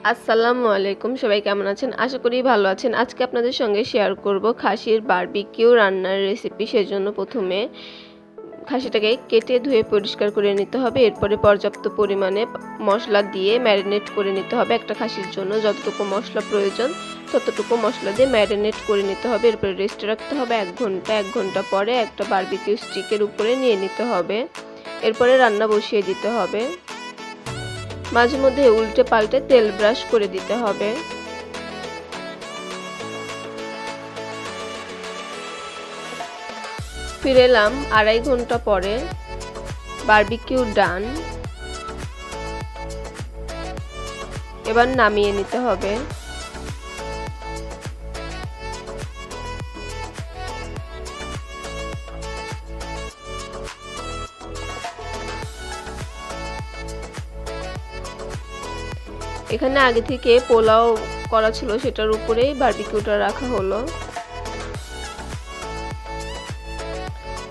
আসসালামু আলাইকুম, সবাই কেমন আছেন? আশা করি ভালো আছেন। আজকে আপনাদের সঙ্গে শেয়ার করব খাসির বারবিকিউ রান্নার রেসিপি। সেজন্য প্রথমে খাসিটাকে কেটে ধুয়ে পরিষ্কার করে নিতে হবে। এরপরে পর্যাপ্ত পরিমাণে মশলা দিয়ে ম্যারিনেট করে নিতে হবে। একটা খাসির জন্য যতটুকু মশলা প্রয়োজন ততটুকু মশলা দিয়ে ম্যারিনেট করে নিতে হবে। এরপরে রেস্টে রাখতে হবে 1 ঘন্টা। 1 ঘন্টা পরে একটা বারবিকিউ স্টিকের উপরে নিয়ে নিতে হবে। এরপরে রান্না বসিয়ে দিতে হবে। মাঝে মধ্যে উল্টে পাল্টে তেল ব্রাশ করে দিতে হবে। ফিরে এলাম 2.5 ঘন্টা পরে। বারবিকিউ ডান। এবার নামিয়ে নিতে হবে। এখানে আগে থেকে পোলাও করা ছিল, সেটার উপরেই বারবিকিউটা রাখা হলো।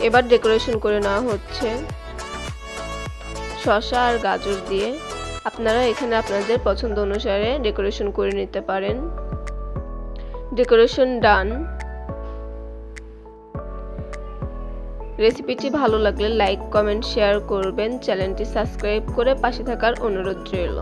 এবার ডেকোরেশন করে নেওয়া হচ্ছে শসা আর গাজর দিয়ে। আপনারা এখানে আপনাদের পছন্দ অনুসারে ডেকোরেশন করে নিতে পারেন। ডেকোরেশন ডান। রেসিপিটি ভালো লাগলে লাইক, কমেন্ট, শেয়ার করবেন। চ্যানেলটি সাবস্ক্রাইব করে পাশে থাকার অনুরোধ রইল।